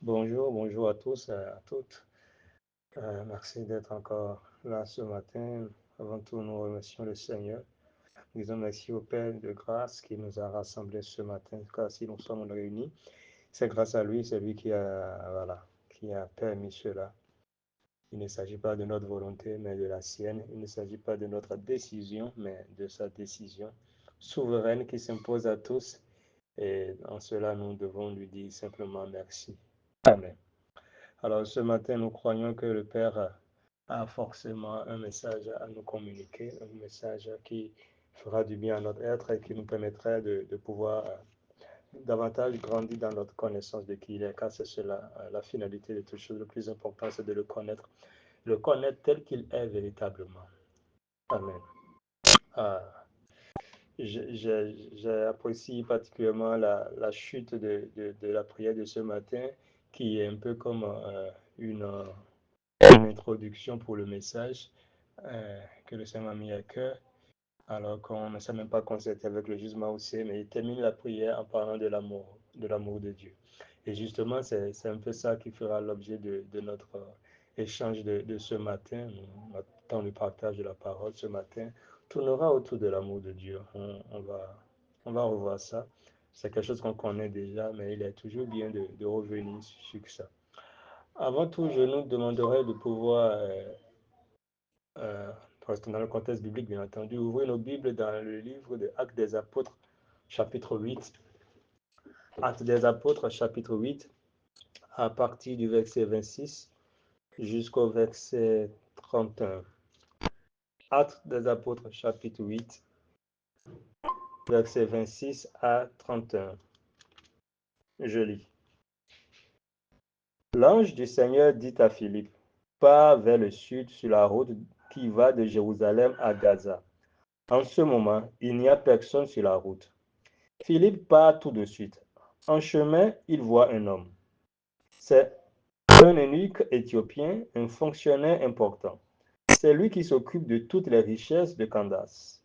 Bonjour à tous et à toutes. Merci d'être encore là ce matin. Avant tout, nous remercions le Seigneur. Nous disons merci au Père de grâce qui nous a rassemblés ce matin, car si nous sommes réunis, c'est grâce à lui, c'est lui qui a permis cela. Il ne s'agit pas de notre volonté, mais de la sienne. Il ne s'agit pas de notre décision, mais de sa décision souveraine qui s'impose à tous. Et en cela, nous devons lui dire simplement merci. Amen. Alors ce matin, nous croyons que le Père a forcément un message à nous communiquer, un message qui fera du bien à notre être et qui nous permettrait de pouvoir davantage grandir dans notre connaissance de qui il est, car c'est cela la finalité de toute chose. Le plus important, c'est de le connaître tel qu'il est véritablement. Amen. Ah, J'apprécie particulièrement la chute de la prière de ce matin, qui est un peu comme une introduction pour le message que le Seigneur m'a mis à cœur, alors qu'on ne s'est même pas concerté avec le jugement aussi, mais il termine la prière en parlant de l'amour de Dieu. Et justement, c'est un peu ça qui fera l'objet de notre échange de ce matin, notre temps de partage de la parole ce matin, tournera autour de l'amour de Dieu. On va revoir ça. C'est quelque chose qu'on connaît déjà, mais il est toujours bien de revenir sur ça. Avant tout, je nous demanderai de pouvoir dans le contexte biblique, bien entendu, ouvrez nos Bibles dans le livre de Actes des Apôtres, chapitre 8. Actes des Apôtres, chapitre 8, à partir du verset 26 jusqu'au verset 31. Actes des Apôtres, chapitre 8, verset 26 à 31. Je lis. L'ange du Seigneur dit à Philippe, pars vers le sud sur la route qui va de Jérusalem à Gaza. En ce moment, il n'y a personne sur la route. Philippe part tout de suite. En chemin, il voit un homme. C'est un eunuque éthiopien, un fonctionnaire important. C'est lui qui s'occupe de toutes les richesses de Candace,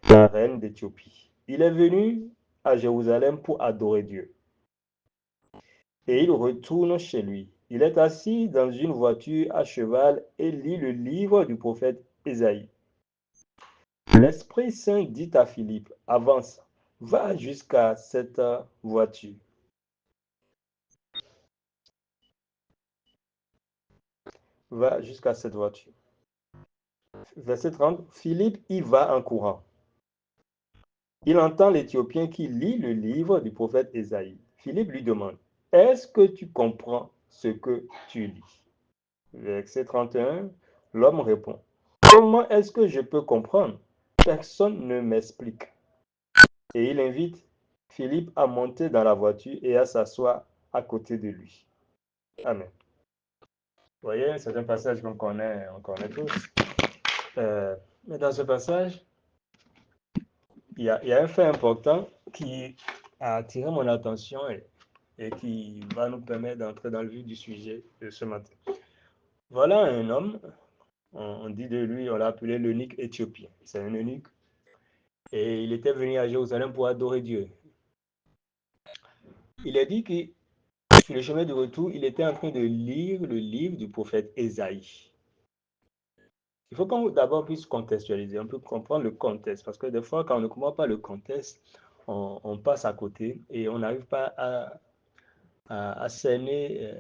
la reine d'Éthiopie. Il est venu à Jérusalem pour adorer Dieu. Et il retourne chez lui. Il est assis dans une voiture à cheval et lit le livre du prophète Ésaïe. L'Esprit Saint dit à Philippe, avance, va jusqu'à cette voiture. Va jusqu'à cette voiture. Verset 30, Philippe y va en courant. Il entend l'Éthiopien qui lit le livre du prophète Ésaïe. Philippe lui demande, est-ce que tu comprends ce que tu lis? Verset 31, l'homme répond, comment est-ce que je peux comprendre? Personne ne m'explique. Et il invite Philippe à monter dans la voiture et à s'asseoir à côté de lui. Amen. Vous voyez, c'est un passage on connaît tous. Mais dans ce passage, il y a un fait important qui a attiré mon attention et qui va nous permettre d'entrer dans le vif du sujet de ce matin. Voilà un homme, on dit de lui, on l'a appelé l'eunuque éthiopien. C'est un eunuque. Et il était venu à Jérusalem pour adorer Dieu. Il a dit que sur le chemin de retour, il était en train de lire le livre du prophète Ésaïe. Il faut qu'on d'abord puisse contextualiser, on peut comprendre le contexte, parce que des fois, quand on ne comprend pas le contexte, on passe à côté et on n'arrive pas à cerner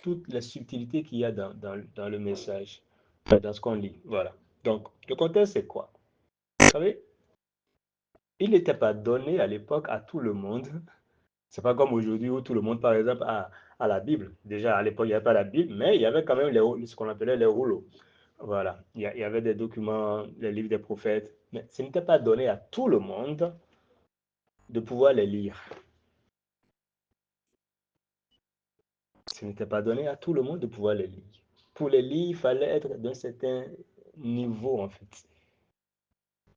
toutes les subtilités qu'il y a dans le message, dans ce qu'on lit. Voilà. Donc, le contexte, c'est quoi? Vous savez, il n'était pas donné à l'époque à tout le monde. C'est pas comme aujourd'hui où tout le monde, par exemple, a la Bible. Déjà, à l'époque, il n'y avait pas la Bible, mais il y avait quand même ce qu'on appelait les rouleaux. Voilà. Il y avait des documents, les livres des prophètes, mais ce n'était pas donné à tout le monde de pouvoir les lire. Ce n'était pas donné à tout le monde de pouvoir les lire. Pour les lire, il fallait être d'un certain niveau, en fait.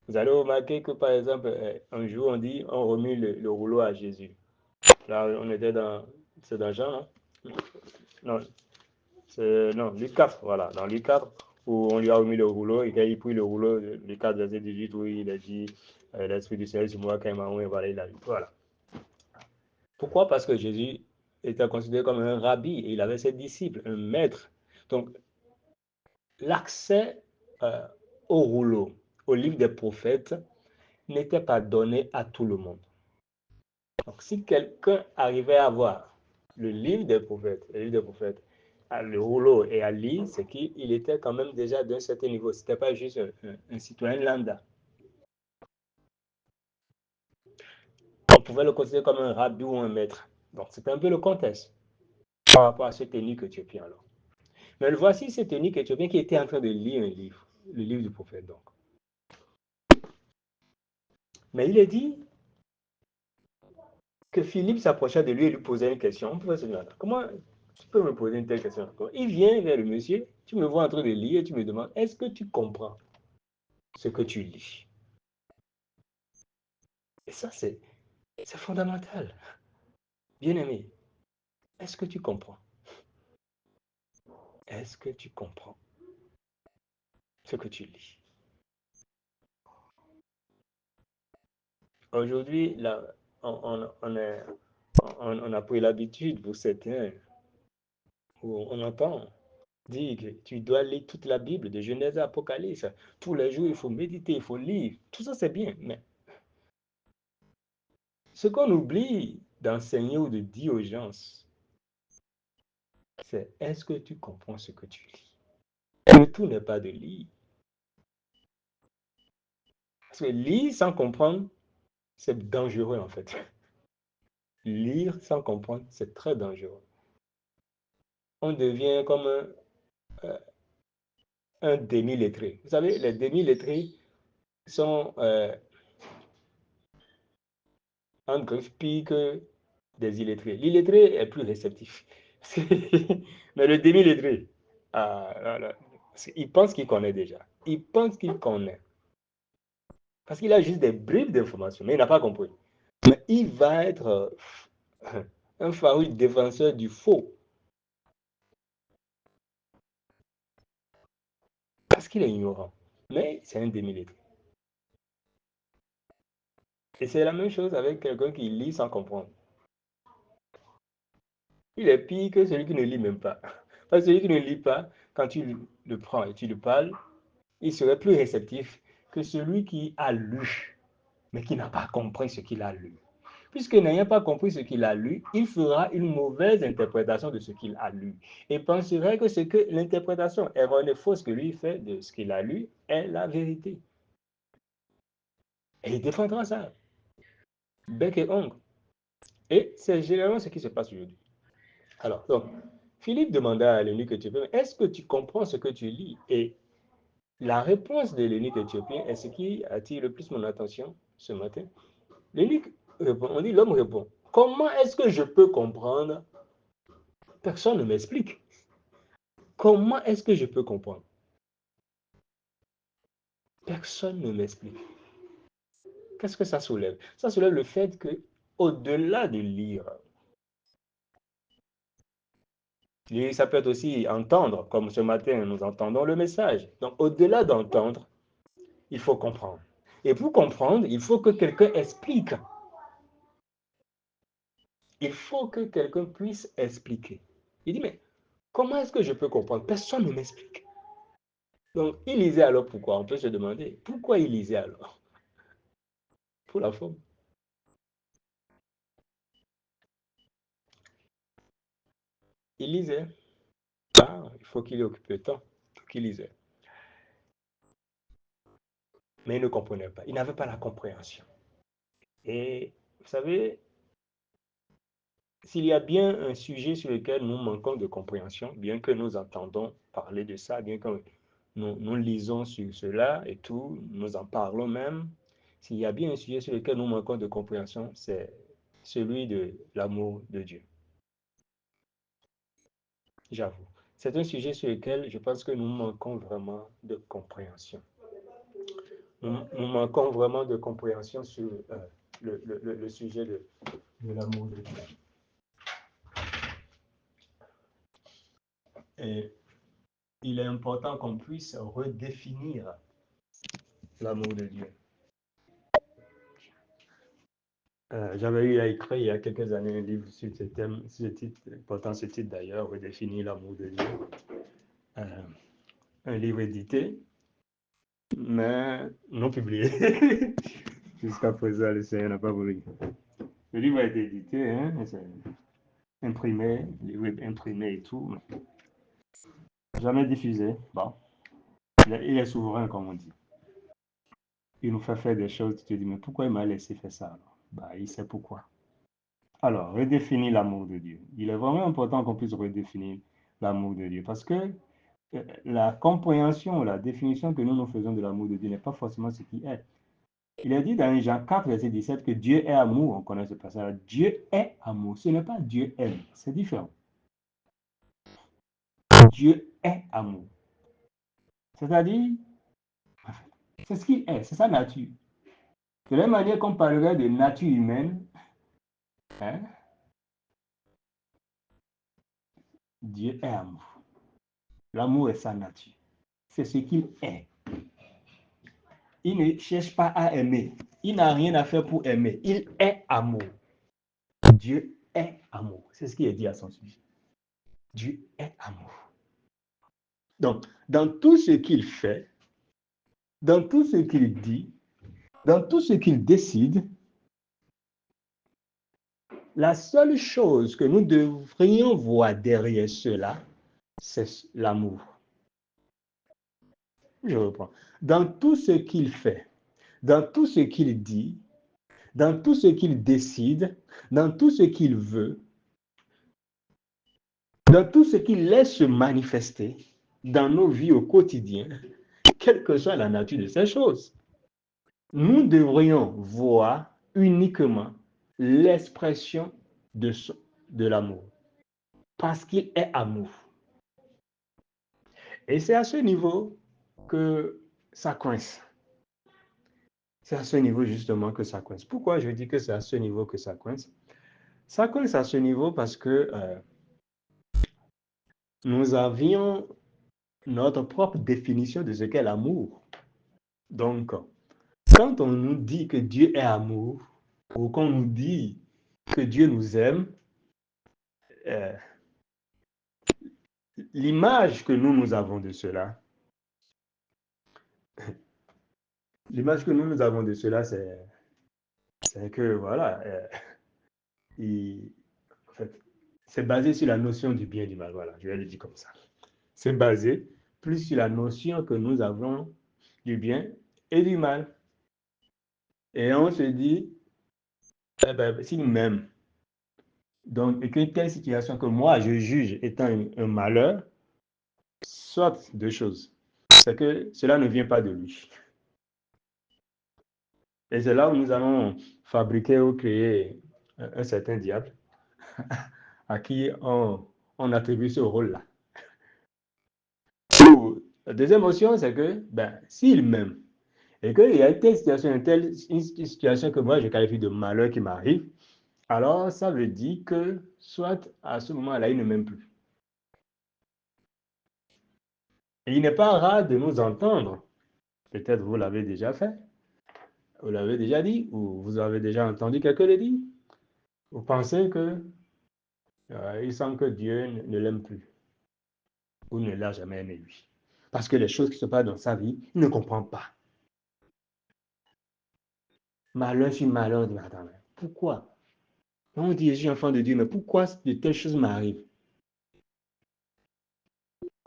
Vous allez remarquer que, par exemple, un jour, on dit, on remet le rouleau à Jésus. Là, on était c'est dans Jean, non? Non, Luc 4, voilà, dans Luc 4, où on lui a remis le rouleau, et quand il prit le rouleau, Luc 4, verset 18, où il a dit, l'Esprit du Seigneur sur moi, quand il m'a envoyé, voilà, il a lu. Voilà. Pourquoi? Parce que Jésus était considéré comme un rabbi et il avait ses disciples, un maître. Donc, l'accès au rouleau, au livre des prophètes, n'était pas donné à tout le monde. Donc, si quelqu'un arrivait à voir le livre des prophètes, le rouleau et à lire, c'est qu'il était quand même déjà d'un certain niveau. Ce n'était pas juste un citoyen lambda. On pouvait le considérer comme un rabbi ou un maître. Donc, c'était un peu le contexte par rapport à cet eunuque éthiopien. Alors. Mais voici cet eunuque éthiopien qui était en train de lire un livre, le livre du prophète. Donc. Mais il est dit que Philippe s'approcha de lui et lui posait une question. On pouvait se demander, comment tu peux me poser une telle question? Il vient vers le monsieur, tu me vois en train de lire et tu me demandes, est-ce que tu comprends ce que tu lis? Et ça, c'est fondamental. Bien-aimé, est-ce que tu comprends? Est-ce que tu comprends ce que tu lis? Aujourd'hui, on a pris l'habitude, pour certains, où on entend dire que tu dois lire toute la Bible, de Genèse à Apocalypse. Tous les jours, il faut méditer, il faut lire. Tout ça, c'est bien. Mais ce qu'on oublie d'enseigner ou de dire aux gens, c'est est-ce que tu comprends ce que tu lis? Le tout n'est pas de lire. Parce que lire sans comprendre, c'est dangereux en fait. Lire sans comprendre, c'est très dangereux. On devient comme un demi-lettré. Vous savez, les demi-lettrés sont en griffe pire que des illettrés. L'illettré est plus réceptif. Mais le demi-lettré, il pense qu'il connaît déjà. Il pense qu'il connaît. Parce qu'il a juste des bribes d'informations, mais il n'a pas compris. Mais il va être un farouche défenseur du faux. Parce qu'il est ignorant. Mais c'est un demi-lettré. Et c'est la même chose avec quelqu'un qui lit sans comprendre. Il est pire que celui qui ne lit même pas. Parce que celui qui ne lit pas, quand tu le prends et tu le parles, il serait plus réceptif que celui qui a lu, mais qui n'a pas compris ce qu'il a lu. Puisque n'ayant pas compris ce qu'il a lu, il fera une mauvaise interprétation de ce qu'il a lu et penserait que ce que l'interprétation erronée, fausse que lui fait de ce qu'il a lu est la vérité. Et il défendra ça, bec et ongle. Et c'est généralement ce qui se passe aujourd'hui. Alors, donc, Philippe demanda à l'eunuque éthiopien, est-ce que tu comprends ce que tu lis? Et la réponse de l'eunuque éthiopien est ce qui attire le plus mon attention ce matin. L'eunuque répond, on dit l'homme répond, comment est-ce que je peux comprendre? Personne ne m'explique. Comment est-ce que je peux comprendre? Personne ne m'explique. Qu'est-ce que ça soulève? Ça soulève le fait que, au-delà de lire, ça peut être aussi entendre, comme ce matin nous entendons le message. Donc, au-delà d'entendre, il faut comprendre. Et pour comprendre, il faut que quelqu'un explique. Il faut que quelqu'un puisse expliquer. Il dit, mais comment est-ce que je peux comprendre? Personne ne m'explique. Donc, il lisait alors pourquoi? On peut se demander, pourquoi il lisait alors? Pour la forme. Il lisait. Ah, il faut qu'il ait occupé le temps. Il faut qu'il lisait. Mais il ne comprenait pas. Il n'avait pas la compréhension. Et vous savez, s'il y a bien un sujet sur lequel nous manquons de compréhension, bien que nous entendons parler de ça, bien que nous lisons sur cela et tout, nous en parlons même, s'il y a bien un sujet sur lequel nous manquons de compréhension, c'est celui de l'amour de Dieu. J'avoue. C'est un sujet sur lequel je pense que nous manquons vraiment de compréhension. Nous manquons vraiment de compréhension sur le sujet de l'amour de Dieu. Et il est important qu'on puisse redéfinir l'amour de Dieu. J'avais eu à écrire il y a quelques années un livre sur ce thème, sur ce titre, portant ce titre d'ailleurs, Redéfinir l'amour de Dieu. Un livre édité, mais non publié. Jusqu'à présent, le Seigneur n'a pas voulu. Le livre a été édité, hein, imprimé, le livre est imprimé et tout, mais jamais diffusé. Bon, il est souverain, comme on dit. Il nous fait faire des choses, tu te dis, mais pourquoi il m'a laissé faire ça alors? Bah, il sait pourquoi. Alors, redéfinir l'amour de Dieu. Il est vraiment important qu'on puisse redéfinir l'amour de Dieu parce que la compréhension, la définition que nous faisons de l'amour de Dieu n'est pas forcément ce qui est. Il est dit dans Jean 4, verset 17 que Dieu est amour. On connaît ce passage. Dieu est amour. Ce n'est pas Dieu aime. C'est différent. Dieu est amour. C'est-à-dire, c'est ce qu'il est. C'est sa nature. De la même manière qu'on parlerait de nature humaine, hein, Dieu est amour. L'amour est sa nature. C'est ce qu'il est. Il ne cherche pas à aimer. Il n'a rien à faire pour aimer. Il est amour. Dieu est amour. C'est ce qui est dit à son sujet. Dieu est amour. Donc, dans tout ce qu'il fait, dans tout ce qu'il dit, dans tout ce qu'il décide, la seule chose que nous devrions voir derrière cela, c'est l'amour. Je reprends. Dans tout ce qu'il fait, dans tout ce qu'il dit, dans tout ce qu'il décide, dans tout ce qu'il veut, dans tout ce qu'il laisse se manifester dans nos vies au quotidien, quelle que soit la nature de ces choses, nous devrions voir uniquement l'expression de l'amour, parce qu'il est amour. Et c'est à ce niveau que ça coince. C'est à ce niveau justement que ça coince. Pourquoi je dis que c'est à ce niveau que ça coince? Ça coince à ce niveau parce que nous avions notre propre définition de ce qu'est l'amour. Donc, quand on nous dit que Dieu est amour, ou qu'on nous dit que Dieu nous aime, l'image que nous avons de cela, c'est que, voilà, en fait, c'est basé sur la notion du bien et du mal. Voilà, je vais le dire comme ça. C'est basé plus sur la notion que nous avons du bien et du mal. Et on se dit, eh ben, s'il m'aime, donc, et qu'une telle situation que moi, je juge étant un malheur, soit deux choses. C'est que cela ne vient pas de lui. Et c'est là où nous allons fabriquer ou créer un certain diable à qui on attribue ce rôle-là. La deuxième option, c'est que s'il m'aime et qu'il y a une telle situation, une situation que moi je qualifie de malheur qui m'arrive, alors ça veut dire que soit à ce moment-là, il ne m'aime plus. Et il n'est pas rare de nous entendre, peut-être vous l'avez déjà fait, vous l'avez déjà dit, ou vous avez déjà entendu quelqu'un le dire. Vous pensez que il semble que Dieu ne l'aime plus, ou ne l'a jamais aimé lui. Parce que les choses qui se passent dans sa vie, il ne comprend pas. Malheur sur malheur, dit, attends, pourquoi? On dit, je suis enfant de Dieu, mais pourquoi de telles choses m'arrivent?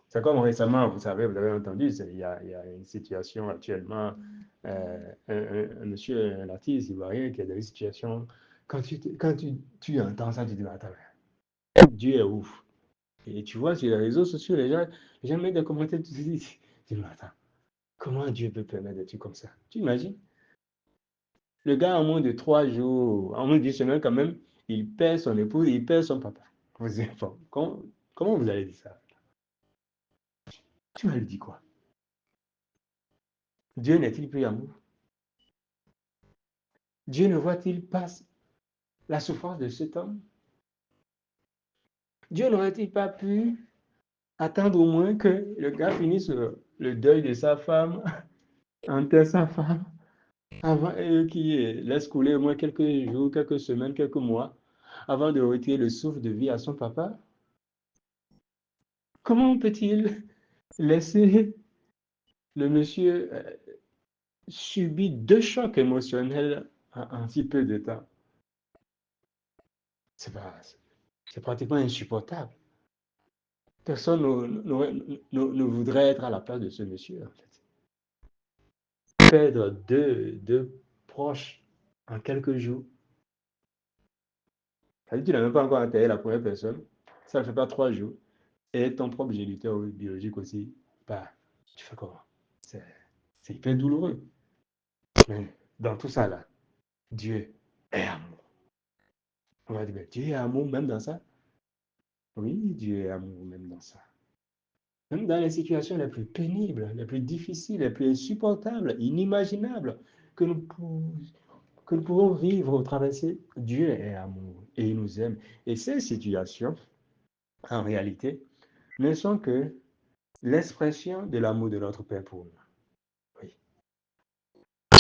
C'est comme récemment, vous savez, vous avez entendu, il y a une situation actuellement, un monsieur, un artiste ivoirien qui a des situations, quand tu entends ça, tu te dis, attends, Dieu est ouf. Et tu vois, sur les réseaux sociaux, les gens mettent des commentaires, tu te dis, attends, comment Dieu peut permettre des trucs comme ça? Tu imagines? Le gars, en moins de 3 jours, en moins de 10 semaines quand même, il perd son épouse, il perd son papa. Vos enfants. Comment vous allez dire ça? Tu m'as dit quoi? Dieu n'est-il plus amour? Dieu ne voit-il pas la souffrance de cet homme? Dieu n'aurait-il pas pu attendre au moins que le gars finisse le deuil de sa femme, enterre sa femme, avant, qui laisse couler au moins quelques jours, quelques semaines, quelques mois, avant de retirer le souffle de vie à son papa? Comment peut-il laisser le monsieur subir deux chocs émotionnels en si peu de temps? C'est pas, c'est pratiquement insupportable. Personne ne voudrait être à la place de ce monsieur, en fait. Perdre deux proches en quelques jours. Ça veut dire que tu n'as même pas encore enterré la première personne. Ça ne fait pas 3 jours. Et ton propre géniteur biologique aussi. Bah, tu fais comment? C'est c'est hyper douloureux. Mais dans tout ça, là, Dieu est amour. On va dire, mais Dieu est amour même dans ça. Oui, Dieu est amour même dans ça. Même dans les situations les plus pénibles, les plus difficiles, les plus insupportables, inimaginables que que nous pouvons vivre ou traverser, Dieu est amour et il nous aime. Et ces situations, en réalité, ne sont que l'expression de l'amour de notre Père pour nous. Oui.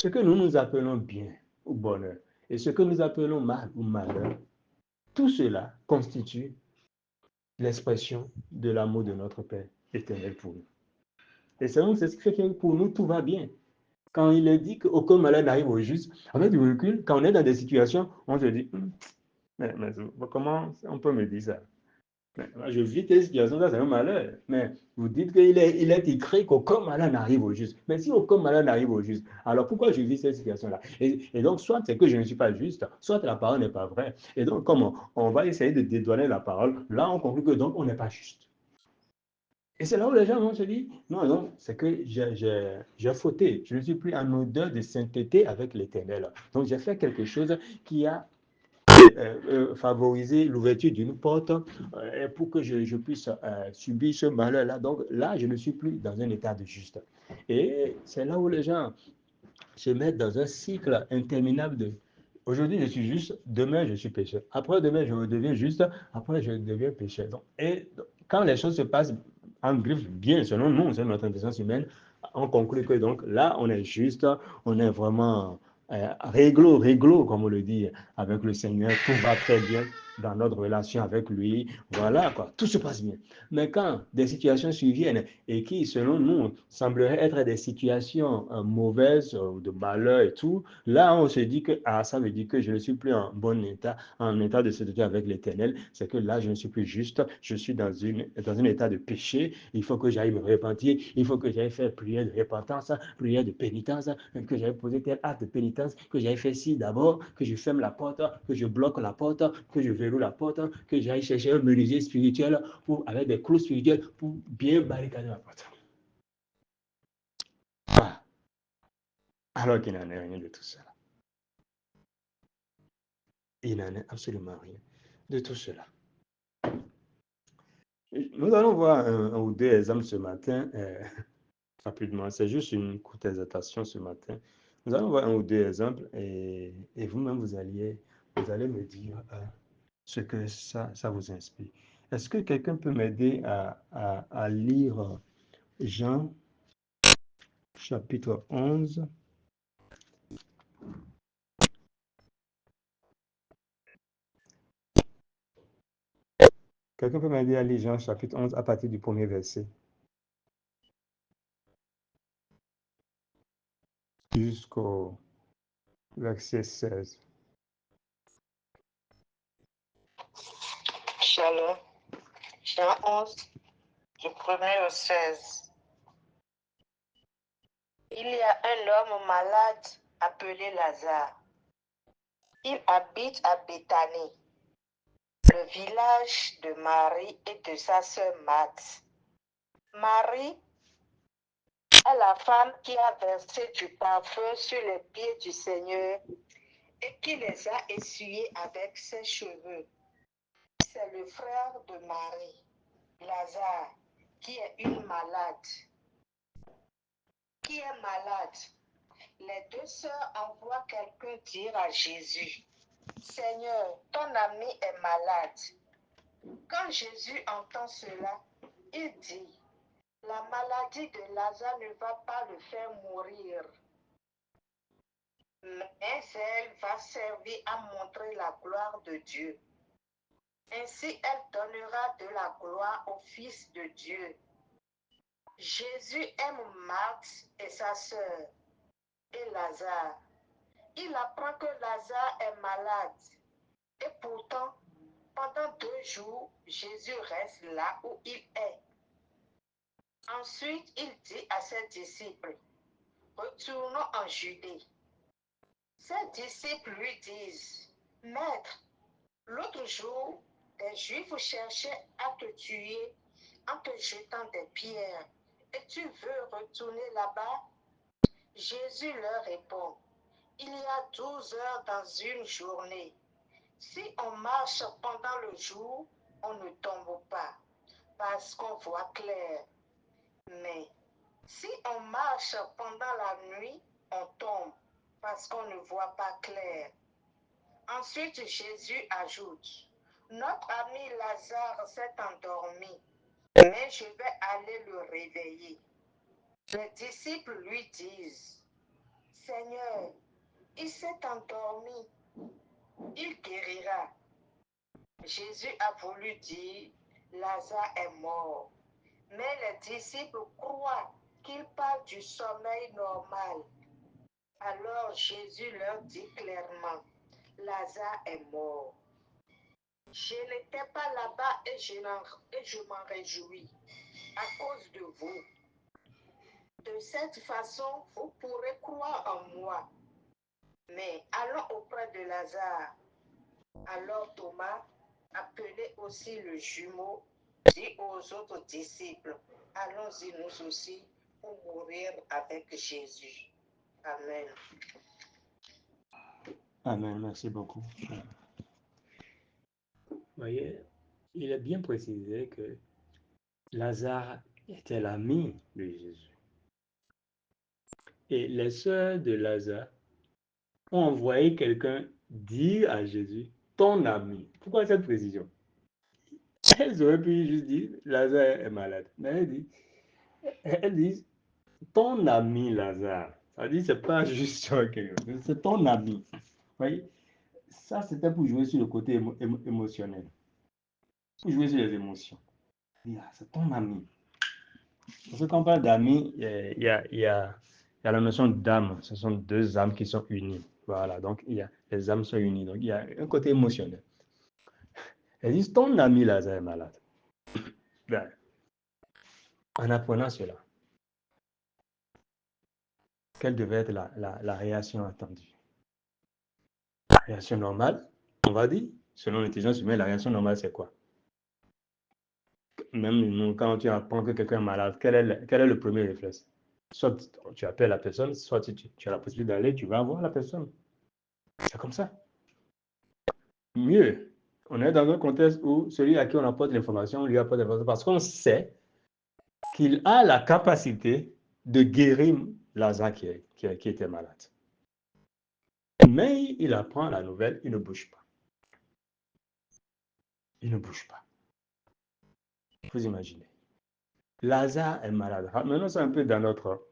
Ce que nous appelons bien ou bonheur et ce que nous appelons mal ou malheur, tout cela constitue l'expression de l'amour de notre Père éternel pour nous. Et c'est donc ce qui fait que pour nous, tout va bien. Quand il est dit qu'aucun malheur n'arrive au juste, avec du recul, quand on est dans des situations, on se dit, mais comment on peut me dire ça? Je vis telle situation, ça c'est un malheur. Mais vous dites il est écrit qu'aucun malheur n'arrive au juste. Mais si aucun malheur n'arrive au juste, alors pourquoi je vis cette situation-là? Et donc, soit c'est que je ne suis pas juste, soit la parole n'est pas vraie. Et donc, comment on va essayer de dédouaner la parole, là on conclut que donc on n'est pas juste. Et c'est là où les gens vont se dire, non, non, c'est que j'ai fauté. Je ne suis plus en odeur de sainteté avec l'éternel. Donc j'ai fait quelque chose qui a favoriser l'ouverture d'une porte pour que je puisse subir ce malheur-là. Donc là, je ne suis plus dans un état de juste. Et c'est là où les gens se mettent dans un cycle interminable de aujourd'hui je suis juste, demain je suis pécheur. Après demain je redeviens juste, après je deviens pécheur. Donc, et quand les choses se passent en griffe bien, selon nous, c'est notre intelligence humaine, on conclut que donc là on est juste, on est vraiment réglo, comme on le dit, avec le Seigneur, tout va très bien dans notre relation avec lui, voilà quoi, tout se passe bien. Mais quand des situations surviennent et qui, selon nous, sembleraient être des situations mauvaises, de malheur et tout, là, on se dit que ah, ça veut dire que je ne suis plus en état de sainteté avec l'Éternel. C'est que là, je ne suis plus juste. Je suis dans un état de péché. Il faut que j'aille me repentir. Il faut que j'aille faire prière de repentance, prière de pénitence, que j'aille poser tel acte de pénitence, que j'aille faire ci d'abord, que je ferme la porte, que je bloque la porte, que je verrouille la porte, que j'aille chercher un menuisier spirituel avec des clous spirituels pour bien barricader la porte. Ah, alors qu'il n'en est rien de tout cela. Il n'en est absolument rien de tout cela. Nous allons voir un ou deux exemples ce matin, rapidement. C'est juste une courte exhortation ce matin. Nous allons voir un ou deux exemples et vous-même, vous allez me dire ce que ça vous inspire. Est-ce que quelqu'un peut m'aider à lire Jean chapitre 11? Quelqu'un peut m'aider à lire Jean chapitre 11 à partir du premier verset jusqu'au verset 16. Shalom. Jean 11, du 1er au 16. Il y a un homme malade appelé Lazare. Il habite à Béthanie, le village de Marie et de sa sœur Marthe. Marie est la femme qui a versé du parfum sur les pieds du Seigneur et qui les a essuyés avec ses cheveux. C'est le frère de Marie, Lazare, qui est malade. Les deux sœurs envoient quelqu'un dire à Jésus, Seigneur, ton ami est malade. Quand Jésus entend cela, il dit, la maladie de Lazare ne va pas le faire mourir. mais elle va servir à montrer la gloire de Dieu. Ainsi, elle donnera de la gloire au Fils de Dieu. Jésus aime Marthe et sa sœur et Lazare. Il apprend que Lazare est malade. Et pourtant, pendant 2 jours, Jésus reste là où il est. Ensuite, il dit à ses disciples, retournons en Judée. Ses disciples lui disent, Maître, l'autre jour, des Juifs cherchaient à te tuer en te jetant des pierres. Et tu veux retourner là-bas? Jésus leur répond, il y a 12 heures dans une journée. Si on marche pendant le jour, on ne tombe pas, parce qu'on voit clair. Mais si on marche pendant la nuit, on tombe, parce qu'on ne voit pas clair. Ensuite, Jésus ajoute, notre ami Lazare s'est endormi, mais je vais aller le réveiller. Les disciples lui disent, Seigneur, il s'est endormi, il guérira. Jésus a voulu dire, Lazare est mort. Mais les disciples croient qu'il parle du sommeil normal. Alors Jésus leur dit clairement, Lazare est mort. Je n'étais pas là-bas et je m'en réjouis à cause de vous. De cette façon, vous pourrez croire en moi. Mais allons auprès de Lazare. Alors Thomas, appelé aussi le jumeau, dit aux autres disciples, allons-y nous aussi pour mourir avec Jésus. Amen. Amen, merci beaucoup. Vous voyez, il est bien précisé que Lazare était l'ami de Jésus. Et les sœurs de Lazare ont envoyé quelqu'un dire à Jésus, ton ami. Pourquoi cette précision? Elles auraient pu juste dire, Lazare est malade. Mais elles disent, ton ami Lazare. Ça dit, c'est pas juste quelqu'un, c'est ton ami. Vous voyez, ça c'était pour jouer sur le côté émotionnel, pour jouer sur les émotions. C'est ton ami. Parce que quand on parle d'amis, il y a la notion d'âme. Ce sont deux âmes qui sont unies. Voilà, donc les âmes sont unies. Donc il y a un côté émotionnel. Elles disent, ton ami Lazare est malade. Ben, en apprenant cela, quelle devait être la réaction attendue? La réaction normale, on va dire, selon l'intelligence humaine, la réaction normale, c'est quoi? Même quand tu apprends que quelqu'un est malade, quel est le premier réflexe? Soit tu appelles la personne, soit tu as la possibilité d'aller, tu vas voir la personne. C'est comme ça. Mieux, on est dans un contexte où celui à qui on apporte l'information, on lui apporte l'information parce qu'on sait qu'il a la capacité de guérir Lazare qui était malade. Mais il apprend la nouvelle, il ne bouge pas. Il ne bouge pas. Vous imaginez. Lazare est malade. Maintenant, c'est un peu dans notre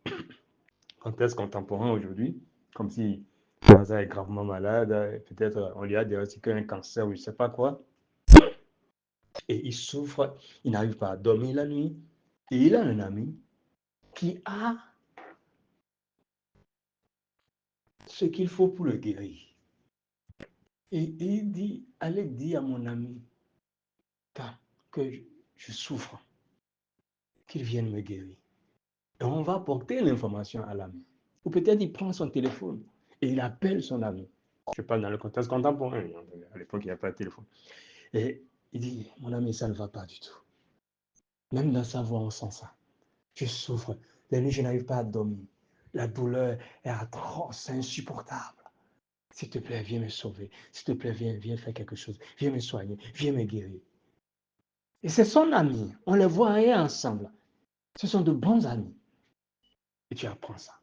contexte contemporain aujourd'hui, comme si Lazare est gravement malade, peut-être on lui a diagnostiqué un cancer ou je ne sais pas quoi. Et il souffre, il n'arrive pas à dormir la nuit. Et il a un ami qui a ce qu'il faut pour le guérir. Et il dit, allez dire à mon ami que je souffre, qu'il vienne me guérir. Et on va porter l'information à l'ami. Ou peut-être il prend son téléphone et il appelle son ami. Je parle dans le contexte contemporain. À l'époque, il n'y a pas de téléphone. Et il dit, mon ami, ça ne va pas du tout. Même dans sa voix, on sent ça. Je souffre. La nuit, je n'arrive pas à dormir. La douleur est atroce, c'est insupportable. S'il te plaît, viens me sauver. S'il te plaît, viens faire quelque chose. Viens me soigner. Viens me guérir. Et c'est son ami. On les voit rien ensemble. Ce sont de bons amis. Et tu apprends ça.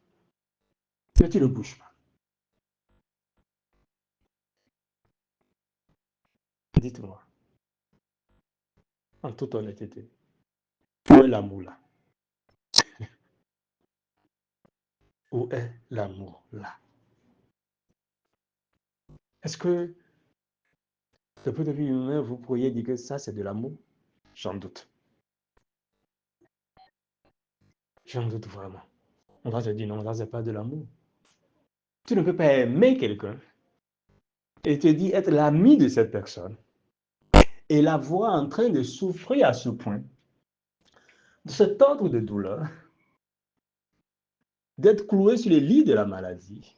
Mais tu ne bouges pas. Dites-moi, en toute honnêteté, où est l'amour là? Où est l'amour là? Est-ce que, de point de vue humain, vous pourriez dire que ça, c'est de l'amour? J'en doute. J'en doute vraiment. On va se dire non, ça, c'est pas de l'amour. Tu ne peux pas aimer quelqu'un et te dire être l'ami de cette personne et la voir en train de souffrir à ce point, de se tordre de douleur, d'être cloué sur le lit de la maladie,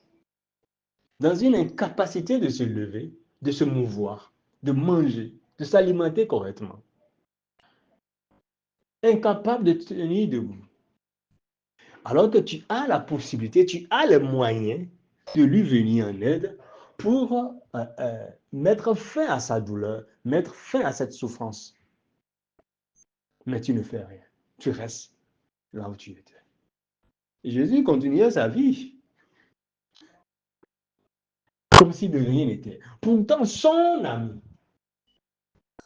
dans une incapacité de se lever, de se mouvoir, de manger, de s'alimenter correctement, incapable de tenir debout. Alors que tu as la possibilité, tu as les moyens de lui venir en aide pour mettre fin à sa douleur, mettre fin à cette souffrance. Mais tu ne fais rien. Tu restes là où tu étais. Et Jésus continuait sa vie comme si de rien n'était. Pourtant, son ami.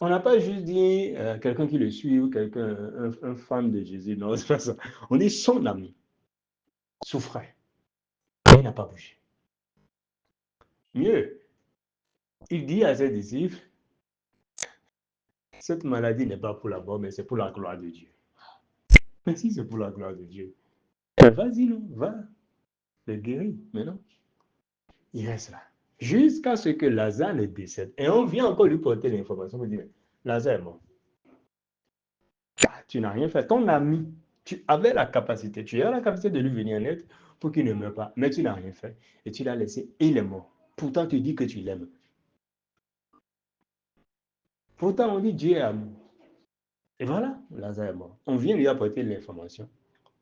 On n'a pas juste dit quelqu'un qui le suit ou quelqu'un, un fan de Jésus. Non, c'est pas ça. On dit son ami souffrait. Et il n'a pas bougé. Mieux, il dit à ses disciples, cette maladie n'est pas pour la mort, mais c'est pour la gloire de Dieu. Mais si c'est pour la gloire de Dieu, vas-y, non, va, le guéris. Mais non, il reste là. Jusqu'à ce que Lazare ne décède. Et on vient encore lui porter l'information pour dire, Lazare est mort. Ah, tu n'as rien fait. Ton ami, tu avais la capacité, tu as la capacité de lui venir en aide pour qu'il ne meure pas, mais tu n'as rien fait. Et tu l'as laissé et il est mort. Pourtant, tu dis que tu l'aimes. Pourtant, on dit Dieu est amour. Et voilà, Lazare est mort. On vient lui apporter l'information.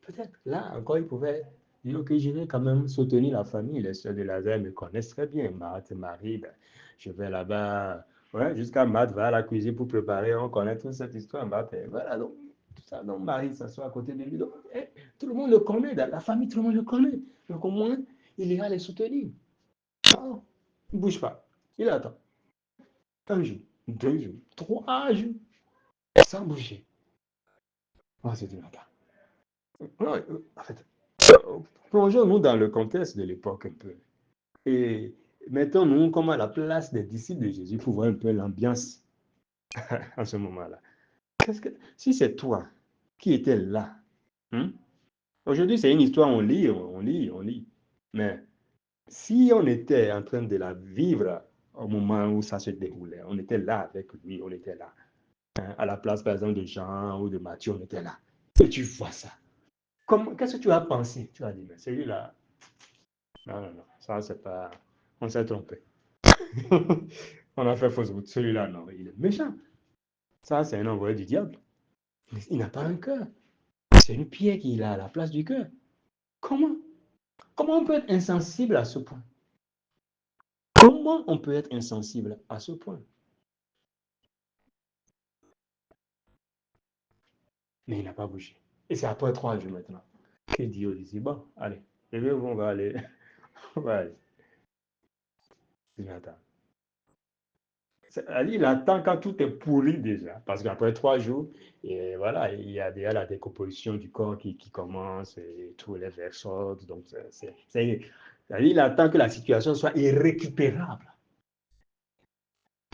Peut-être là encore, il pouvait dire que je vais quand même soutenir la famille. Les soeurs de Lazare me connaissent très bien. Marthe, Marie, ben, je vais là-bas. Ouais, jusqu'à Marthe va à la cuisine pour préparer. On connaît toute cette histoire. Marthe, voilà, donc, tout ça. Donc, Marie s'assoit à côté de lui. Donc, tout le monde le connaît. Dans la famille, tout le monde le connaît. Donc, au moins, il ira les soutenir. Oh, il ne bouge pas. Il attend. Un jour, 2 jours, 3 jours, sans bouger. Oh, c'est du matin. Ouais, en fait, plongeons-nous dans le contexte de l'époque un peu. Et mettons-nous comme à la place des disciples de Jésus pour voir un peu l'ambiance en ce moment-là. Si c'est toi qui étais là, hein? Aujourd'hui c'est une histoire, on lit, on lit, on lit. Mais si on était en train de la vivre au moment où ça se déroulait, on était là avec lui, on était là. Hein, à la place par exemple de Jean ou de Matthieu, on était là. Et tu vois ça. Qu'est-ce que tu as pensé? Tu as dit, mais celui-là, non, non, non, ça c'est pas. On s'est trompé. On a fait fausse route. Celui-là, non, il est méchant. Ça, c'est un envoyé du diable. Il n'a pas un cœur. C'est une pierre qu'il a à la place du cœur. Comment? Comment on peut être insensible à ce point? Comment on peut être insensible à ce point? Mais il n'a pas bougé. Et c'est après 3 jours maintenant qu'il dit aux disciples, bon, allez, levez-vous, on va aller. On va aller. Il attend. Il attend quand tout est pourri déjà. Parce qu'après 3 jours, et voilà, il y a déjà la décomposition du corps qui commence et tous les vers sortent. Donc, il attend que la situation soit irrécupérable.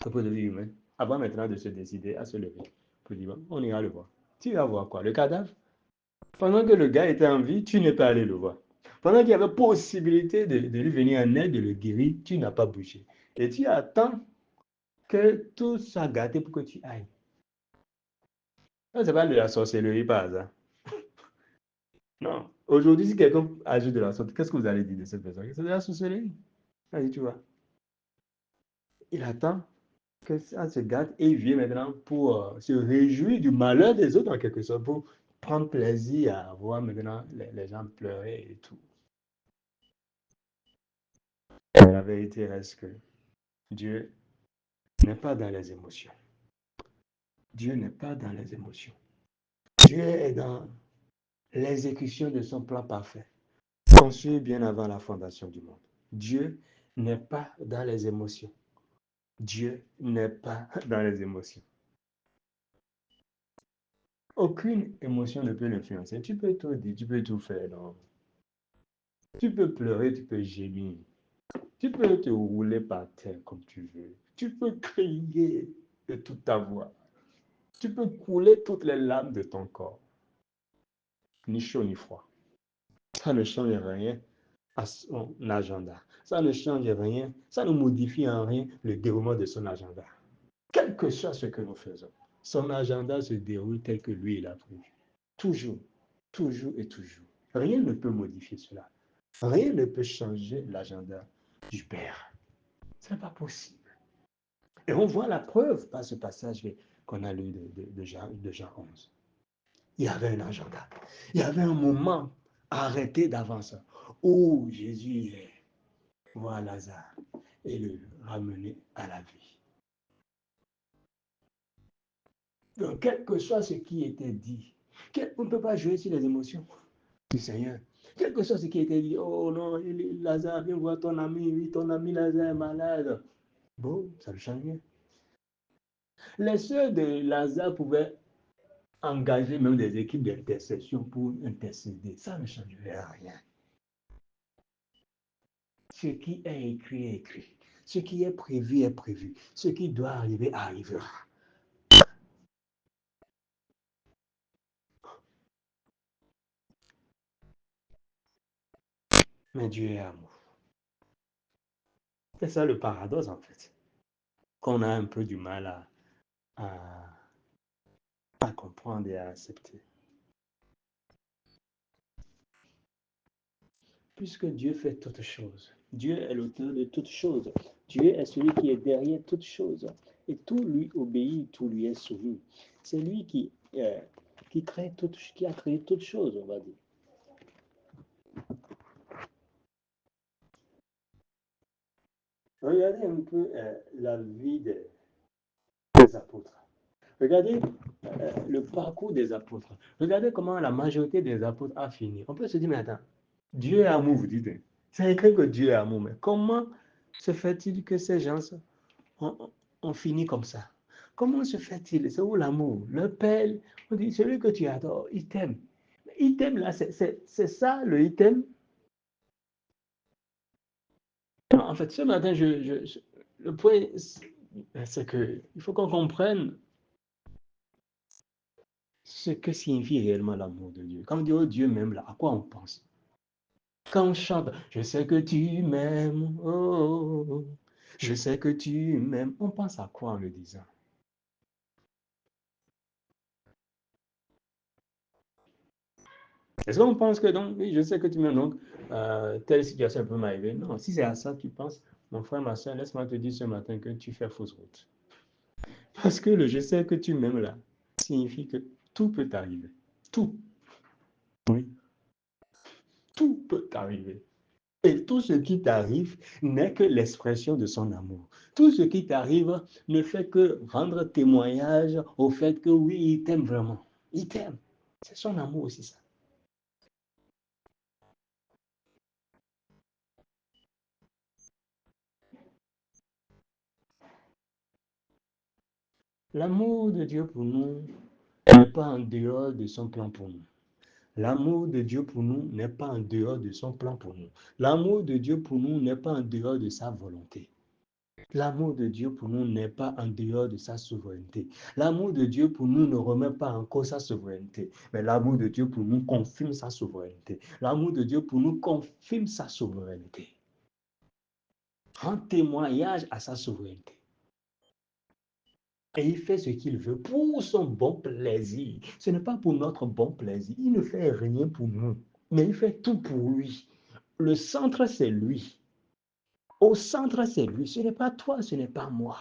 Au point de vue humain. Avant maintenant de se décider à se lever. Pour dire, bon, on ira le voir. Tu vas voir quoi? Le cadavre? Pendant que le gars était en vie, tu n'es pas allé le voir. Pendant qu'il y avait possibilité de lui venir en aide, de le guérir, tu n'as pas bougé. Et tu attends que tout soit gâté pour que tu ailles. Ça, c'est pas de la sorcellerie par hasard. Non. Aujourd'hui, si quelqu'un agit de la sorte, qu'est-ce que vous allez dire de cette personne? C'est de la sorcellerie. Allez, tu vois. Il attend que ça se gâte et il vient maintenant pour se réjouir du malheur des autres en quelque sorte, pour prendre plaisir à voir maintenant les gens pleurer et tout. Mais la vérité reste que Dieu n'est pas dans les émotions. Dieu n'est pas dans les émotions. Dieu est dans l'exécution de son plan parfait, conçu bien avant la fondation du monde. Dieu n'est pas dans les émotions. Dieu n'est pas dans les émotions. Aucune émotion ne peut l'influencer. Tu peux tout dire, tu peux tout faire. Non. Tu peux pleurer, tu peux gémir. Tu peux te rouler par terre comme tu veux. Tu peux crier de toute ta voix. Tu peux couler toutes les larmes de ton corps. Ni chaud ni froid. Ça ne change rien à son agenda. Ça ne change rien. Ça ne modifie en rien le déroulement de son agenda. Quel que soit ce que nous faisons, son agenda se déroule tel que lui il a prévu. Toujours, toujours et toujours. Rien ne peut modifier cela. Rien ne peut changer l'agenda du Père. Ce n'est pas possible. Et on voit la preuve par ce passage qu'on a lu de Jean 11. Il y avait un agenda. Il y avait un moment arrêté d'avance où Jésus voit Lazare et le ramener à la vie. Donc, quel que soit ce qui était dit, on ne peut pas jouer sur les émotions du Seigneur. Quel que soit ce qui était dit, oh non, Lazare, viens voir ton ami, oui, ton ami Lazare est malade. Bon, ça ne change rien. Les sœurs de Lazare pouvaient engager même des équipes d'intercession pour intercéder. Ça ne changerait rien. Ce qui est écrit est écrit. Ce qui est prévu est prévu. Ce qui doit arriver arrivera. Mais Dieu est amour. C'est ça le paradoxe en fait. Qu'on a un peu du mal à comprendre et à accepter. Puisque Dieu fait toutes choses. Dieu est l'auteur de toutes choses. Dieu est celui qui est derrière toutes choses. Et tout lui obéit, tout lui est soumis. C'est lui qui a créé toutes choses, on va dire. Regardez un peu la vie des apôtres. Regardez le parcours des apôtres. Regardez comment la majorité des apôtres a fini. On peut se dire, mais attends, Dieu est amour, vous dites. C'est écrit que Dieu est amour, mais comment se fait-il que ces gens ont fini comme ça? Comment se fait-il? C'est où l'amour? Le Père, on dit, celui que tu adores, il t'aime. Il t'aime là, c'est ça le il t'aime. En fait, ce matin, le point, c'est que il faut qu'on comprenne ce que signifie réellement l'amour de Dieu. Quand on dit oh Dieu m'aime, là, à quoi on pense? Quand on chante, je sais que tu m'aimes, oh, je sais que tu m'aimes, on pense à quoi en le disant? Est-ce qu'on pense que donc, oui, je sais que tu m'aimes, donc, telle situation peut m'arriver? Non, si c'est à ça que tu penses, mon frère, ma soeur, laisse-moi te dire ce matin que tu fais fausse route. Parce que le je sais que tu m'aimes là signifie que tout peut t'arriver. Tout. Oui. Tout peut t'arriver. Et tout ce qui t'arrive n'est que l'expression de son amour. Tout ce qui t'arrive ne fait que rendre témoignage au fait que oui, il t'aime vraiment. Il t'aime. C'est son amour aussi, ça. L'amour de Dieu pour nous n'est pas en dehors de son plan pour nous. L'amour de Dieu pour nous n'est pas en dehors de son plan pour nous. L'amour de Dieu pour nous n'est pas en dehors de sa volonté. L'amour de Dieu pour nous n'est pas en dehors de sa souveraineté. L'amour de Dieu pour nous ne remet pas en cause sa souveraineté, mais l'amour de Dieu pour nous confirme sa souveraineté. L'amour de Dieu pour nous confirme sa souveraineté. Rend témoignage à sa souveraineté. Et il fait ce qu'il veut pour son bon plaisir. Ce n'est pas pour notre bon plaisir. Il ne fait rien pour nous, mais il fait tout pour lui. Le centre, c'est lui. Au centre, c'est lui. Ce n'est pas toi, ce n'est pas moi.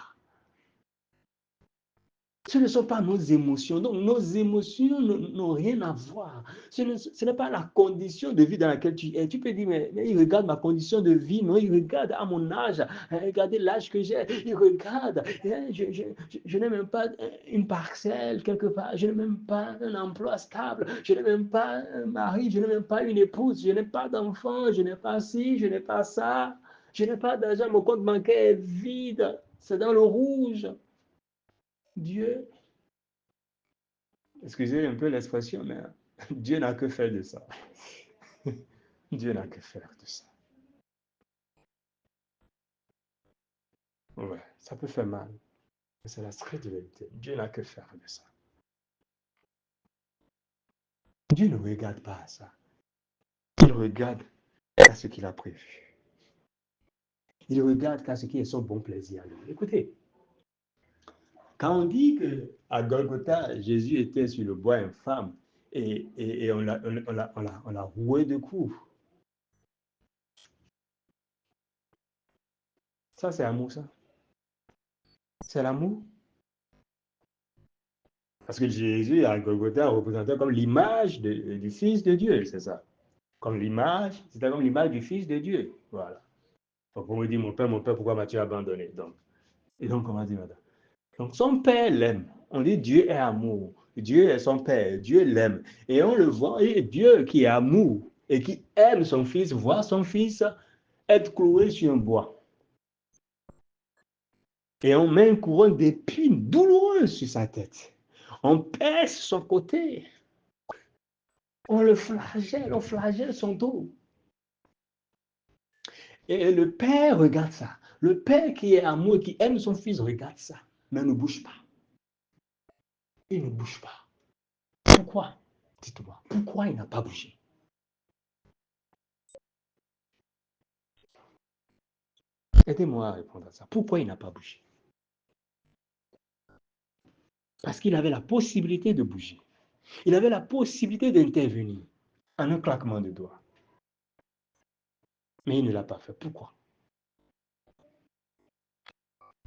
Ce ne sont pas nos émotions. Donc, nos émotions n'ont rien à voir. Ce n'est pas la condition de vie dans laquelle tu es. Tu peux dire, mais il regarde ma condition de vie. Non, il regarde à mon âge. Regardez l'âge que j'ai. Il regarde. Je n'ai même pas une parcelle quelque part. Je n'ai même pas un emploi stable. Je n'ai même pas un mari. Je n'ai même pas une épouse. Je n'ai pas d'enfant. Je n'ai pas ci. Je n'ai pas ça. Je n'ai pas d'argent. Mon compte bancaire est vide. C'est dans le rouge. Dieu, excusez un peu l'expression, mais Dieu n'a que faire de ça. Dieu n'a que faire de ça. Ouais, ça peut faire mal. Mais c'est la stricte vérité. Dieu n'a que faire de ça. Dieu ne regarde pas à ça. Il regarde à ce qu'il a prévu. Il regarde qu'à ce qui est son bon plaisir à lui. Écoutez, quand on dit qu'à Golgotha, Jésus était sur le bois infâme et on l'a roué de coups, ça c'est amour, ça. C'est l'amour. Parce que Jésus à Golgotha représentait comme l'image du Fils de Dieu, c'est ça. Comme l'image, c'était comme l'image du Fils de Dieu. Voilà. Donc on me dit, mon père, pourquoi m'as-tu abandonné? Et donc, on va dire, madame. Donc, son père l'aime. On dit Dieu est amour. Dieu est son père. Dieu l'aime. Et on le voit, et Dieu qui est amour et qui aime son fils, voit son fils être cloué sur un bois. Et on met une couronne d'épines douloureuse sur sa tête. On pèse son côté. On le flagelle, on flagelle son dos. Et le père regarde ça. Le père qui est amour, qui aime son fils, regarde ça. Mais ne bouge pas. Il ne bouge pas. Pourquoi? Dites-moi, pourquoi il n'a pas bougé? Aidez-moi à répondre à ça. Pourquoi il n'a pas bougé? Parce qu'il avait la possibilité de bouger. Il avait la possibilité d'intervenir en un claquement de doigts. Mais il ne l'a pas fait. Pourquoi?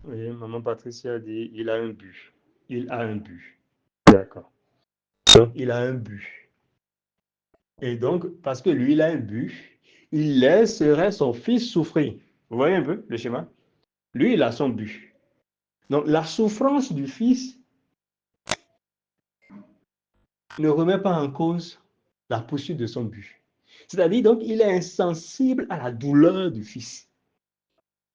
Oui, maman Patricia dit, il a un but. Il a un but. D'accord. Donc, il a un but. Et donc, parce que lui, il a un but, il laisserait son fils souffrir. Vous voyez un peu le schéma? Lui, il a son but. Donc, la souffrance du fils ne remet pas en cause la poursuite de son but. C'est-à-dire, donc, il est insensible à la douleur du fils.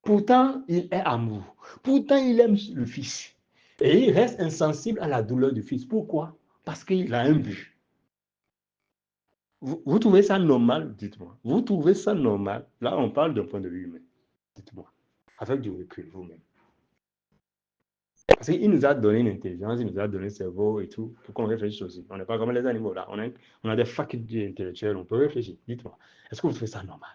Pourtant, il est amour. Pourtant, il aime le fils. Et il reste insensible à la douleur du fils. Pourquoi? Parce qu'il a un but. Vous trouvez ça normal? Dites-moi. Vous trouvez ça normal? Là, on parle d'un point de vue humain. Dites-moi. Avec du recul, vous-même. Parce qu'il nous a donné une intelligence, il nous a donné un cerveau et tout, pour qu'on réfléchisse aussi. On n'est pas comme les animaux là. On a des facultés intellectuelles, on peut réfléchir. Dites-moi. Est-ce que vous trouvez ça normal?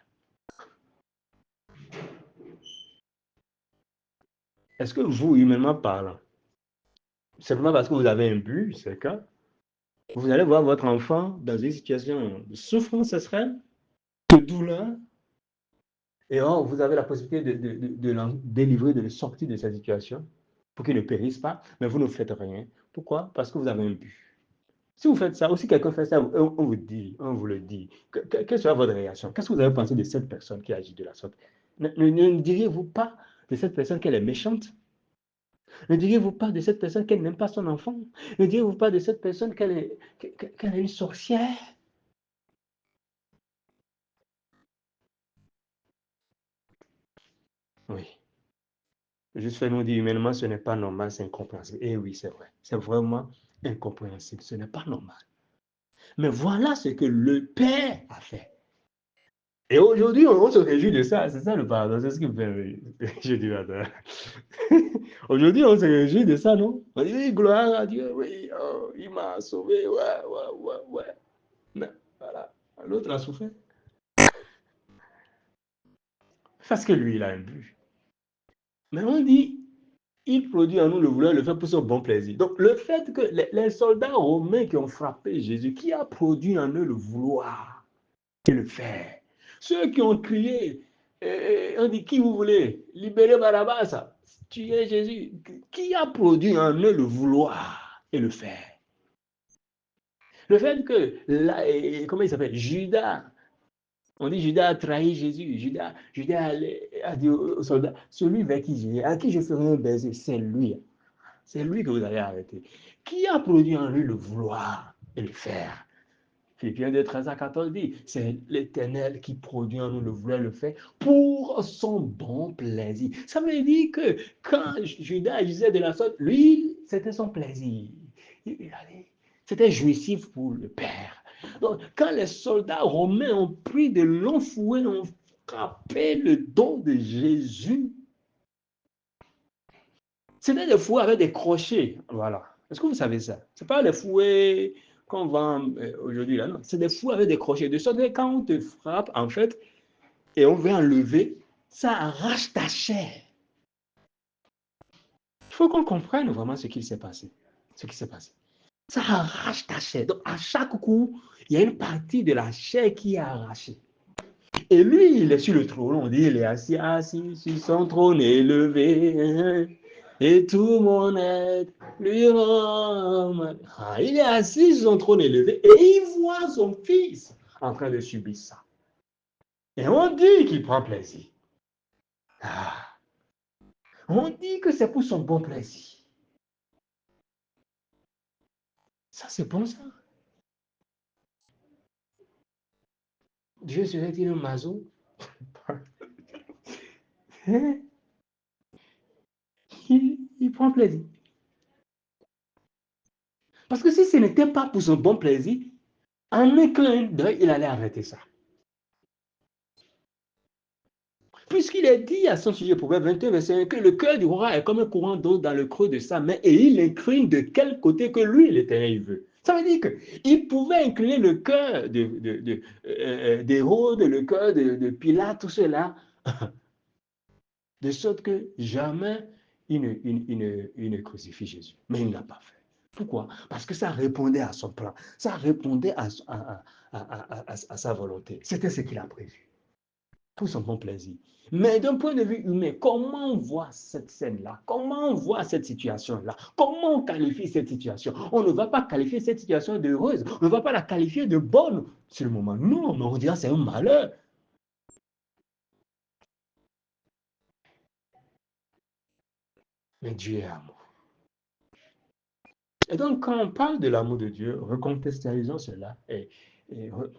Est-ce que vous, humainement parlant, simplement parce que vous avez un but, c'est le cas, vous allez voir votre enfant dans une situation de souffrance extrême, de douleur, et or, vous avez la possibilité de l'en délivrer, de le sortir de cette situation pour qu'il ne périsse pas, mais vous ne faites rien. Pourquoi? Parce que vous avez un but. Si vous faites ça, ou si quelqu'un fait ça, on vous le dit, quelle sera votre réaction? Qu'est-ce que vous avez pensé de cette personne qui agit de la sorte? Ne diriez-vous pas de cette personne qu'elle est méchante? Ne diriez-vous pas de cette personne qu'elle n'aime pas son enfant? Ne diriez-vous pas de cette personne qu'elle est une sorcière? Oui. Juste fait nous dire humainement, ce n'est pas normal, c'est incompréhensible. Et oui, c'est vrai. C'est vraiment incompréhensible. Ce n'est pas normal. Mais voilà ce que le Père a fait. Et aujourd'hui, on se réjouit de ça. C'est ça le paradoxe. C'est ce qui me fait. Je dis attends. Aujourd'hui, on se réjouit de ça, non? On dit oui, gloire à Dieu. Oui, oh, il m'a sauvé. Ouais, ouais, ouais, ouais. Mais voilà. L'autre a souffert. Parce que lui, il a un but. Mais on dit, il produit en nous le vouloir le faire pour son bon plaisir. Donc, le fait que les soldats romains qui ont frappé Jésus, qui a produit en eux le vouloir et le faire? Ceux qui ont crié, on dit, qui vous voulez? Libérez Barabbas, tuez Jésus. Qui a produit en eux le vouloir et le faire? Le fait que, comment il s'appelle? Judas. On dit Judas a trahi Jésus. Judas a dit aux soldats, celui vers qui j'ai, à qui je ferai un baiser, c'est lui. C'est lui que vous allez arrêter. Qui a produit en lui le vouloir et le faire? Philippiens 2, 13 à 14 dit, c'est l'Éternel qui produit en nous le vouloir et le faire pour son bon plaisir. Ça veut dire que quand Judas agissait de la sorte, lui, c'était son plaisir. C'était jouissif pour le Père. Donc, quand les soldats romains ont pris de longs fouets, ont frappé le dos de Jésus, C'était des fouets avec des crochets. Voilà. Est-ce que vous savez ça? Ce n'est pas les fouets qu'on vend aujourd'hui, là, non. C'est des fouets avec des crochets. De sorte que quand on te frappe, en fait, et on veut enlever, ça arrache ta chair. Il faut qu'on comprenne vraiment ce qui s'est passé. Ce qui s'est passé. Ça arrache ta chair. Donc, à chaque coup, il y a une partie de la chair qui est arrachée. Et lui, il est sur le trône. On dit, il est assis sur son trône élevé. Et tout le monde lui rend. Il est assis sur son trône élevé et il voit son fils en train de subir ça. Et on dit qu'il prend plaisir. On dit que c'est pour son bon plaisir. Ça, c'est bon, ça. Dieu serait-il un maso? Il prend plaisir. Parce que si ce n'était pas pour son bon plaisir, en un clin d'œil, il allait arrêter ça. Puisqu'il est dit à son sujet, Proverbe 21, verset 1, que le cœur du roi est comme un courant d'eau dans le creux de sa main et il incline de quel côté que lui, l'Éternel, veut. Ça veut dire qu'il pouvait incliner le cœur d'Hérode, le cœur de Pilate, tout cela, de sorte que jamais il ne crucifie Jésus. Mais il ne l'a pas fait. Pourquoi? Parce que ça répondait à son plan, ça répondait à sa volonté. C'était ce qu'il a prévu, pour son bon plaisir. Mais d'un point de vue humain, comment on voit cette scène-là? Comment on voit cette situation-là? Comment on qualifie cette situation? On ne va pas qualifier cette situation d'heureuse, on ne va pas la qualifier de bonne sur le moment. Non, mais on dira c'est un malheur. Mais Dieu est amour. Et donc, quand on parle de l'amour de Dieu, recontextualisons cela et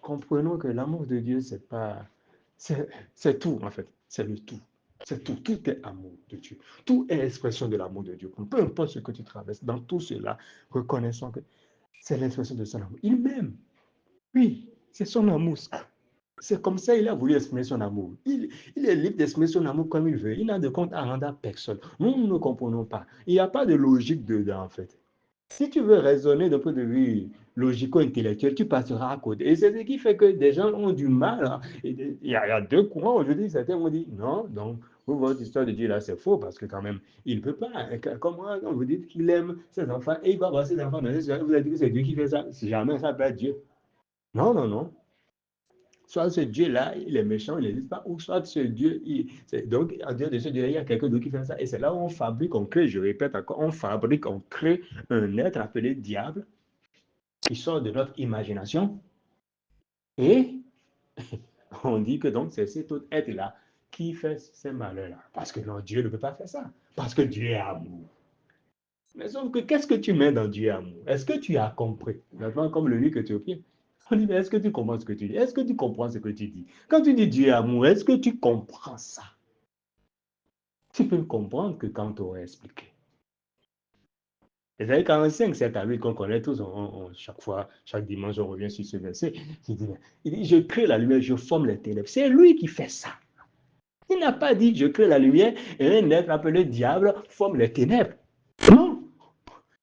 comprenons que l'amour de Dieu, c'est pas, c'est tout en fait, c'est le tout. C'est tout, tout est amour de Dieu. Tout est expression de l'amour de Dieu. Peu importe ce que tu traverses, dans tout cela, reconnaissons que c'est l'expression de son amour. Il m'aime. Oui, c'est son amour. C'est comme ça qu'il a voulu exprimer son amour. Il est libre d'exprimer son amour comme il veut. Il n'a de compte à rendre à personne. Nous ne comprenons pas. Il n'y a pas de logique dedans en fait. Si tu veux raisonner d'un point de vue logico-intellectuel, tu passeras à côté. Et c'est ce qui fait que des gens ont du mal. Hein. Il y a deux courants aujourd'hui. Certains vont dire non, donc votre histoire de Dieu là, c'est faux parce que quand même, il ne peut pas. Comment vous dites qu'il aime ses enfants et il va voir ses enfants, mais vous avez dit que c'est Dieu qui fait ça. Jamais ça peut être Dieu. Non, non, non. Soit ce Dieu-là, il est méchant, il n'existe pas, ou soit ce Dieu, donc en dehors de ce Dieu, il y a quelqu'un d'autre qui fait ça. Et c'est là où on fabrique, on crée, je répète encore, on fabrique, on crée un être appelé diable qui sort de notre imagination. Et on dit que donc c'est cet autre être-là qui fait ces malheurs-là. Parce que non, Dieu ne peut pas faire ça. Parce que Dieu est amour. Mais sauf que qu'est-ce que tu mets dans Dieu amour? Est-ce que tu as compris? Maintenant, comme le livre que tu as pris. On dit, mais est-ce que tu comprends ce que tu dis? Est-ce que tu comprends ce que tu dis? Quand tu dis Dieu est amour, est-ce que tu comprends ça? Tu peux comprendre que quand tu aurais expliqué. Ésaïe 45, c'est à lui qu'on connaît tous. Chaque fois, chaque dimanche, on revient sur ce verset. Il dit, je crée la lumière, je forme les ténèbres. C'est lui qui fait ça. Il n'a pas dit, je crée la lumière et un être appelé diable forme les ténèbres. Non.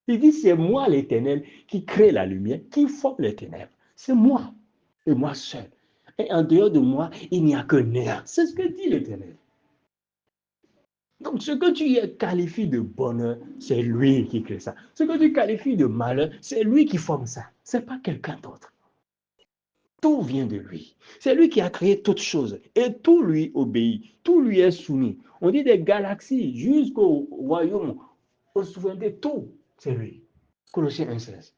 Il dit, c'est moi l'Éternel qui crée la lumière, qui forme les ténèbres. C'est moi. Et moi seul. Et en dehors de moi, il n'y a que néant. C'est ce que dit l'Éternel. Donc, ce que tu qualifies de bonheur, c'est lui qui crée ça. Ce que tu qualifies de malheur, c'est lui qui forme ça. Ce n'est pas quelqu'un d'autre. Tout vient de lui. C'est lui qui a créé toutes choses. Et tout lui obéit. Tout lui est soumis. On dit des galaxies jusqu'au royaume, aux souverainetés, tout, c'est lui. Colossiens 1,16.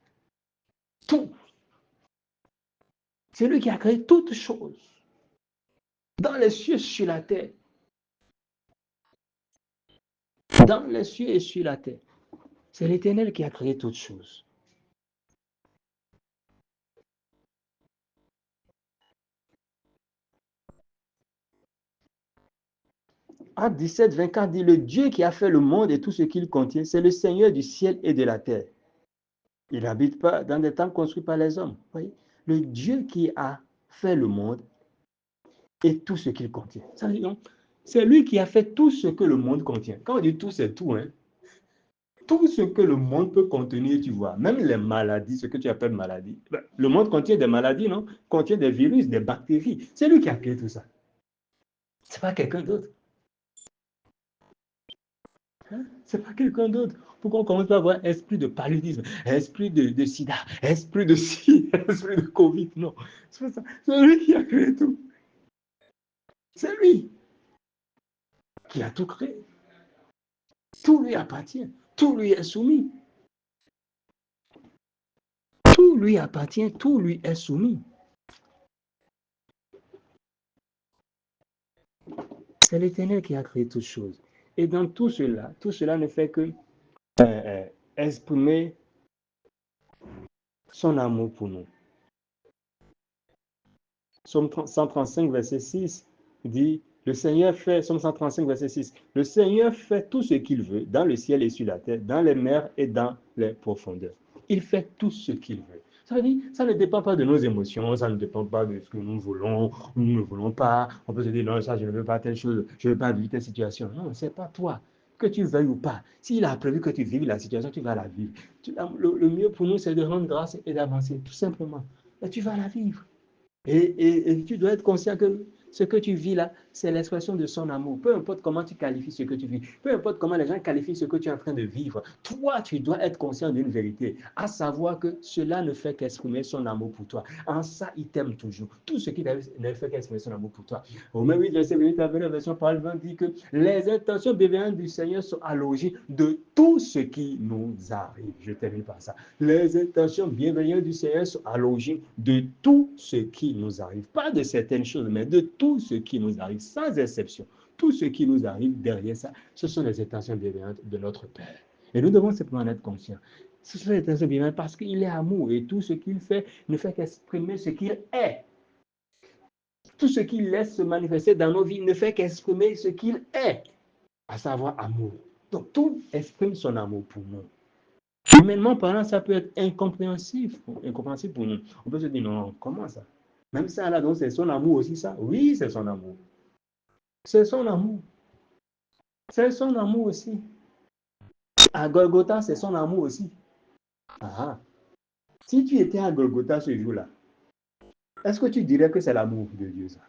Tout. C'est lui qui a créé toutes choses. Dans les cieux, sur la terre. Dans les cieux et sur la terre. C'est l'Éternel qui a créé toutes choses. Acte 17, 24 dit, le Dieu qui a fait le monde et tout ce qu'il contient, c'est le Seigneur du ciel et de la terre. Il n'habite pas dans des temples construits par les hommes. Voyez? Le Dieu qui a fait le monde et tout ce qu'il contient. C'est lui qui a fait tout ce que le monde contient. Quand on dit tout, c'est tout. Hein? tout ce que le monde peut contenir, tu vois, même les maladies, ce que tu appelles maladie, le monde contient des maladies, non? Contient des virus, des bactéries. C'est lui qui a créé tout ça. C'est pas quelqu'un d'autre. Hein? C'est pas quelqu'un d'autre. Pourquoi on commence à avoir esprit de paludisme, esprit de sida, esprit de ci, esprit de Covid? Non, c'est pas ça. C'est lui qui a créé tout. C'est lui qui a tout créé. Tout lui appartient. Tout lui est soumis. Tout lui appartient. Tout lui est soumis. C'est l'Éternel qui a créé toutes choses. Et dans tout cela ne fait que exprimer son amour pour nous. Psaume 135, verset 6 dit, le Seigneur fait, Psaume 135, verset 6, le Seigneur fait tout ce qu'il veut dans le ciel et sur la terre, dans les mers et dans les profondeurs. Il fait tout ce qu'il veut. Ça veut dire, ça ne dépend pas de nos émotions, ça ne dépend pas de ce que nous voulons ou nous ne voulons pas. On peut se dire, non, ça, je ne veux pas telle chose, je ne veux pas vivre telle situation. Non, ce n'est pas toi. Que tu veuilles ou pas. S'il a prévu que tu vives la situation, tu vas la vivre. Le mieux pour nous, c'est de rendre grâce et d'avancer, tout simplement. Et tu vas la vivre. Et tu dois être conscient que ce que tu vis là, c'est l'expression de son amour. Peu importe comment tu qualifies ce que tu vis, peu importe comment les gens qualifient ce que tu es en train de vivre, toi, tu dois être conscient d'une vérité, à savoir que cela ne fait qu'exprimer son amour pour toi. En ça, il t'aime toujours. Tout ce qui ne fait qu'exprimer son amour pour toi. Au même 8 verset 28 avec la version parole 20 dit que les intentions bienveillantes du Seigneur sont à l'origine de tout ce qui nous arrive. Je termine par ça. Les intentions bienveillantes du Seigneur sont à l'origine de tout ce qui nous arrive. Pas de certaines choses, mais de tout ce qui nous arrive, sans exception. Tout ce qui nous arrive derrière ça, ce sont les intentions bienveillantes de notre Père. Et nous devons simplement en être conscients. Ce sont les intentions bienveillantes parce qu'il est amour et tout ce qu'il fait ne fait qu'exprimer ce qu'il est. Tout ce qu'il laisse se manifester dans nos vies ne fait qu'exprimer ce qu'il est, à savoir amour. Donc tout exprime son amour pour nous. Humainement parlant, ça peut être incompréhensible pour nous. On peut se dire, non, comment ça? Même ça, là, donc c'est son amour aussi, ça? Oui, c'est son amour. C'est son amour. C'est son amour aussi. À Golgotha, c'est son amour aussi. Ah, si tu étais à Golgotha ce jour-là, est-ce que tu dirais que c'est l'amour de Dieu, ça?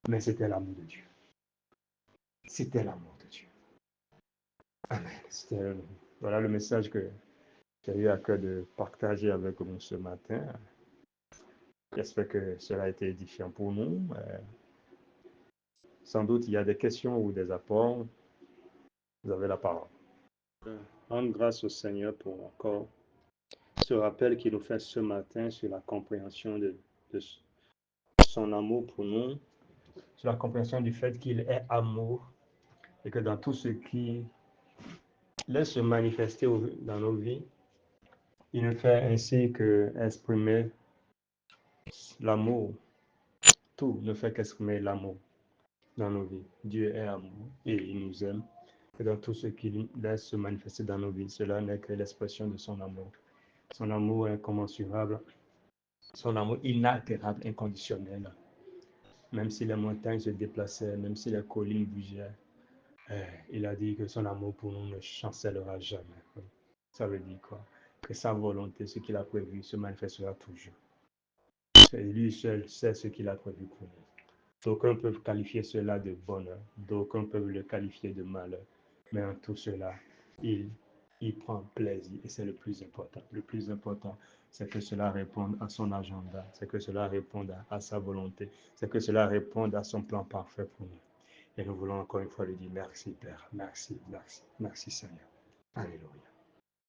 Mais c'était l'amour de Dieu. C'était l'amour de Dieu. Amen. Voilà le message que j'ai eu à cœur de partager avec vous ce matin. J'espère que cela a été édifiant pour nous. Sans doute, il y a des questions ou des apports. Vous avez la parole. Rendre grâce au Seigneur pour encore ce rappel qu'il nous fait ce matin sur la compréhension de son amour pour nous, sur la compréhension du fait qu'il est amour et que dans tout ce qui laisse se manifester dans nos vies, il ne fait ainsi qu'exprimer l'amour. Tout ne fait qu'exprimer l'amour dans nos vies. Dieu est amour et il nous aime. Et dans tout ce qu'il laisse se manifester dans nos vies, cela n'est que l'expression de son amour. Son amour incommensurable, son amour inaltérable, inconditionnel. Même si les montagnes se déplaçaient, même si les collines bougeaient, il a dit que son amour pour nous ne chancellera jamais. Ça veut dire quoi? Que sa volonté, ce qu'il a prévu, se manifestera toujours. Et lui seul sait ce qu'il a prévu pour nous. D'aucuns peuvent qualifier cela de bonheur, d'aucuns peuvent le qualifier de malheur. Mais en tout cela, il prend plaisir et c'est le plus important. Le plus important, c'est que cela réponde à son agenda, c'est que cela réponde à sa volonté, c'est que cela réponde à son plan parfait pour nous. Et nous voulons encore une fois lui dire merci Père, merci, merci, merci Seigneur. Alléluia.